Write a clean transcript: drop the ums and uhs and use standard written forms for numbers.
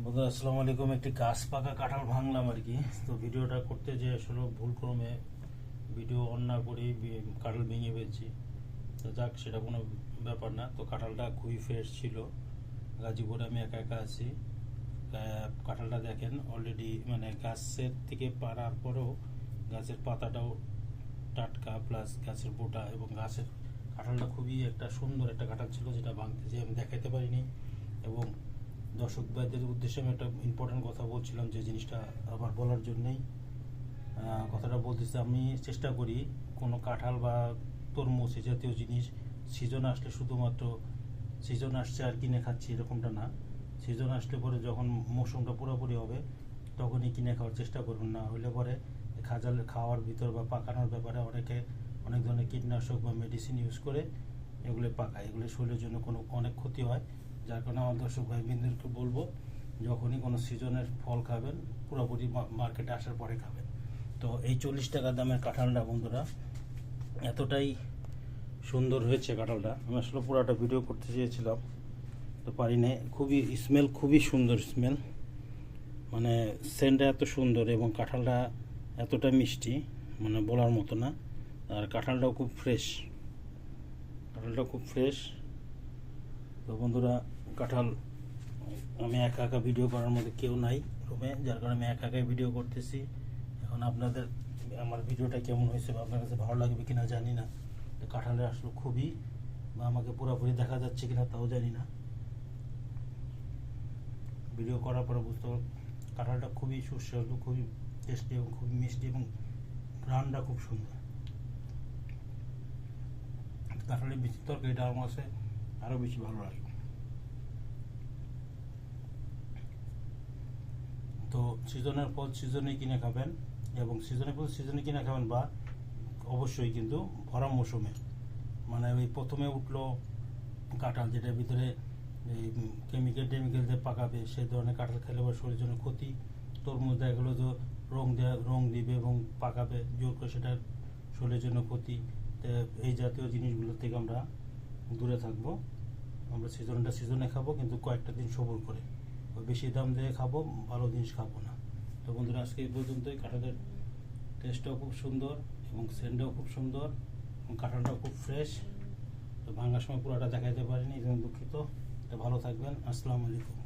বন্ধুরা আসসালামু আলাইকুম। একটি গাছ পাকা কাঁঠাল ভাঙলাম আর কি। তো ভিডিওটা করতে যে আসলে ভুলক্রমে ভিডিও অন না করে কাঁঠাল ভেঙে ফেলছি। তো যাক, সেটা কোনো ব্যাপার না। তো কাঁঠালটা খুবই ফ্রেশ ছিল। গাজীপুরে আমি একা একা আছি। কাঁঠালটা দেখেন অলরেডি, মানে গাছের থেকে পাড়ার পরেও গাছের পাতাটাও টাটকা, প্লাস গাছের বোটা এবং গাছের কাঁঠালটা খুবই একটা সুন্দর একটা কাঁঠাল ছিল, যেটা ভাঙতে যে আমি দেখাইতে পারিনি। এবং দর্শক ভাইদের উদ্দেশ্যে আমি একটা ইম্পর্টেন্ট কথা বলছিলাম, যে জিনিসটা আবার বলার জন্যই কথাটা বলতেছি। আমি চেষ্টা করি কোনো কাঁঠাল বা তরমুজ এই জাতীয় জিনিস সিজন আসলে শুধুমাত্র সিজন আসছে আর কিনে খাচ্ছি এরকমটা না। সিজন আসলে পরে যখন মৌসুমটা পুরোপুরি হবে তখনই কিনে খাওয়ার চেষ্টা করুন। না হলে পরে খাওয়ার ভিতর বা পাকানোর ব্যাপারে অনেক ধরনের কীটনাশক বা মেডিসিন ইউজ করে এগুলো পাকায়। এগুলো শরীরের জন্য অনেক ক্ষতি হয়। যার কারণে আমার দর্শক ভাই বিন্দুকে বলবো, যখনই কোনো সিজনের ফল খাবেন পুরোপুরি মার্কেটে আসার পরে খাবেন। তো এই 40 টাকা দামের কাঁঠালটা বন্ধুরা এতটাই সুন্দর হয়েছে কাঁঠালটা, আমি আসলে পুরোটা ভিডিও করতে চেয়েছিলাম তো পারি না। স্মেল খুবই সুন্দর স্মেল, মানে সেন্টটা এত সুন্দর এবং কাঁঠালটা এতটা মিষ্টি, মানে বলার মতো না। আর কাঁঠালটাও খুব ফ্রেশ। তো বন্ধুরা, কাঁঠাল আমি একা একা ভিডিও করার মধ্যে কেউ নাই রুমে, যার কারণে আমি একা একাই ভিডিও করতেছি। এখন আপনাদের আমার ভিডিওটা কেমন হয়েছে বা আপনার কাছে ভালো লাগবে কিনা জানি না। তো কাঁঠালের আসলে খুবই, বা আমাকে পুরোপুরি দেখা যাচ্ছে কিনা তাও জানি না। ভিডিও করার পরে বুঝতে পারব কাঁঠালটা খুবই সুস্বাদু, খুবই টেস্টি এবং খুবই মিষ্টি এবং ঘ্রাণটা খুব সুন্দর। কাঁঠালের বেশি তরকারিটা আমার কাছে আরও বেশি ভালো লাগে। তো সিজনের ফল সিজনে কিনে খাবেন, এবং সিজনের ফল সিজনে কিনে খাবেন, বা অবশ্যই কিন্তু ভরা মৌসুমে, মানে ওই প্রথমে উঠলো কাঁঠাল যেটার ভিতরে এই কেমিক্যাল দিয়ে পাকাবে, সেই ধরনের কাঁঠাল খেলে বা শরীরের জন্য ক্ষতি। তরমুজ দেখা গেলো যে রং দিবে এবং পাকাবে জোর করে, সেটা শরীরের জন্য ক্ষতি। তো এই জাতীয় জিনিসগুলো থেকে আমরা দূরে থাকবো। আমরা সিজনে খাবো, কিন্তু কয়েকটা দিন সবুর করে। বেশি দাম দিয়ে খাবো, ভালো জিনিস খাবো না। তো বন্ধুরা, আজকে এই পর্যন্তই। কাঁঠালের টেস্টটাও খুব সুন্দর এবং সেন্টটাও খুব সুন্দর এবং কাঁঠালটাও খুব ফ্রেশ। তো ভাঙার সময় পুরোটা দেখাইতে পারিনি, এই জন্য দুঃখিত। তো ভালো থাকবেন। আসসালামু আলাইকুম।